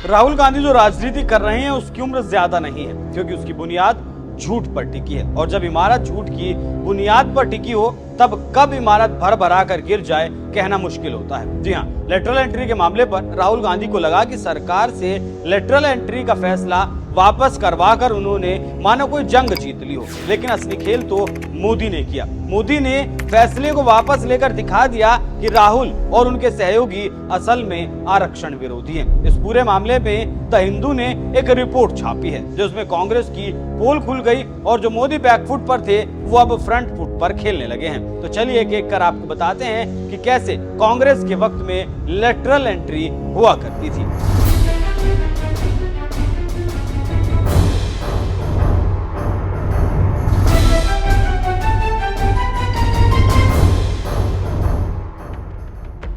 राहुल गांधी जो राजनीति कर रहे हैं उसकी उम्र ज्यादा नहीं है, क्योंकि उसकी बुनियाद झूठ पर टिकी है। और जब इमारत झूठ की बुनियाद पर टिकी हो तब कब इमारत भर भरा कर गिर जाए कहना मुश्किल होता है। जी हाँ, लेटरल एंट्री के मामले पर राहुल गांधी को लगा कि सरकार से लेटरल एंट्री का फैसला वापस करवाकर उन्होंने मानो कोई जंग जीत ली हो, लेकिन असली खेल तो मोदी ने किया। मोदी ने फैसले को वापस लेकर दिखा दिया कि राहुल और उनके सहयोगी असल में आरक्षण विरोधी हैं। इस पूरे मामले में द हिंदू ने एक रिपोर्ट छापी है जिसमें कांग्रेस की पोल खुल गई और जो मोदी बैकफुट पर थे वो अब फ्रंट फुट पर खेलने लगे हैं। तो चलिए एक एक कर आपको बताते हैं कि कैसे कांग्रेस के वक्त में लेटरल एंट्री हुआ करती थी।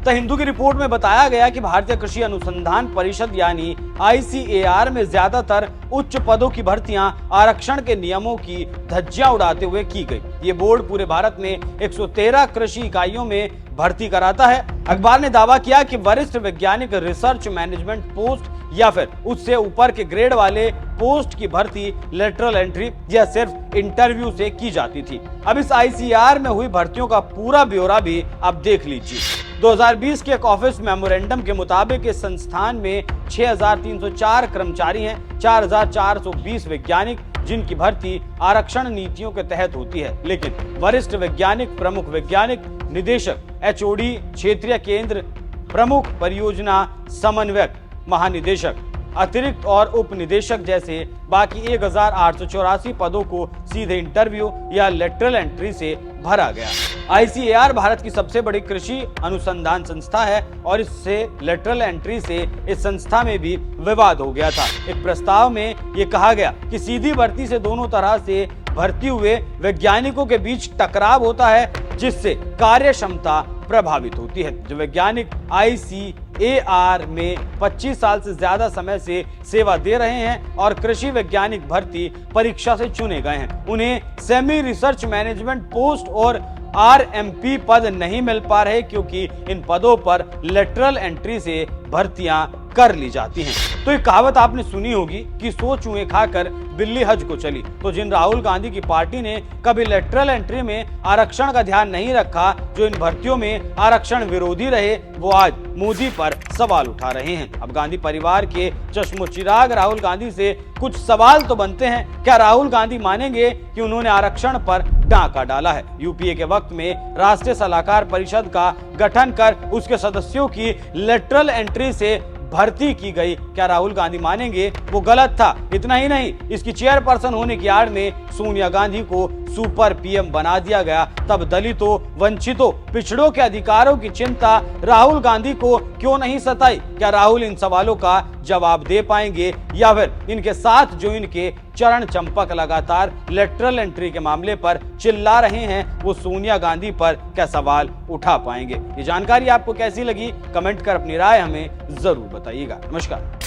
द हिंदू की रिपोर्ट में बताया गया कि भारतीय कृषि अनुसंधान परिषद यानी ICAR में ज्यादातर उच्च पदों की भर्तियां आरक्षण के नियमों की धज्जियां उड़ाते हुए की गई। ये बोर्ड पूरे भारत में 113 कृषि इकाइयों में भर्ती कराता है। अखबार ने दावा किया कि वरिष्ठ वैज्ञानिक रिसर्च मैनेजमेंट पोस्ट या फिर उससे ऊपर के ग्रेड वाले पोस्ट की भर्ती लेटरल एंट्री या सिर्फ इंटरव्यू से की जाती थी। अब इस ICAR में हुई भर्तियों का पूरा ब्यौरा भी आप देख लीजिए। 2020 के एक ऑफिस मेमोरेंडम के मुताबिक इस संस्थान में 6,304 कर्मचारी हैं, 4,420 वैज्ञानिक जिनकी भर्ती आरक्षण नीतियों के तहत होती है। लेकिन वरिष्ठ वैज्ञानिक, प्रमुख वैज्ञानिक, निदेशक, HOD, क्षेत्रीय केंद्र प्रमुख, परियोजना समन्वयक, महानिदेशक, अतिरिक्त और उप निदेशक जैसे बाकी 1,884 पदों को सीधे इंटरव्यू या लेटरल एंट्री से भरा गया। ICAR भारत की सबसे बड़ी कृषि अनुसंधान संस्था है और इससे लेटरल एंट्री से इस संस्था में भी विवाद हो गया था। एक प्रस्ताव में ये कहा गया कि सीधी भर्ती से दोनों तरह से भर्ती हुए वैज्ञानिकों के बीच टकराव होता है जिससे कार्य क्षमता प्रभावित होती है। जो वैज्ञानिक ICAR में 25 साल से ज्यादा समय से सेवा दे रहे हैं और कृषि वैज्ञानिक भर्ती परीक्षा से चुने गए हैं, उन्हें सेमी रिसर्च मैनेजमेंट पोस्ट और RMP पद नहीं मिल पा रहे क्योंकि इन पदों पर लेटरल एंट्री से भर्तियां कर ली जाती हैं। तो एक कहावत आपने सुनी होगी कि 100 चूहे खाकर बिल्ली हज को चली। तो जिन राहुल गांधी की पार्टी ने कभी लेटरल एंट्री में आरक्षण का ध्यान नहीं रखा, जो इन भर्तियों में आरक्षण विरोधी रहे, वो आज मोदी पर सवाल उठा रहे हैं। अब गांधी परिवार के चश्मोचिराग राहुल गांधी से कुछ सवाल तो बनते हैं। क्या राहुल गांधी मानेंगे कि उन्होंने आरक्षण पर डाका डाला है? UPA के वक्त में राष्ट्रीय सलाहकार परिषद का गठन कर उसके सदस्यों की लेटरल एंट्री से भर्ती की गई। क्या राहुल गांधी मानेंगे वो गलत था? इतना ही नहीं, इसकी चेयरपर्सन होने की आड़ में सोनिया गांधी को सुपर PM बना दिया गया। तब दलितों, वंचितों, पिछड़ों के अधिकारों की चिंता राहुल गांधी को क्यों नहीं सताई? क्या राहुल इन सवालों का जवाब दे पाएंगे या फिर इनके साथ जो इनके चरण चंपक लगातार लेटरल एंट्री के मामले पर चिल्ला रहे हैं वो सोनिया गांधी पर क्या सवाल उठा पाएंगे? ये जानकारी आपको कैसी लगी? कमेंट कर अपनी राय हमें जरूर बताइएगा। नमस्कार।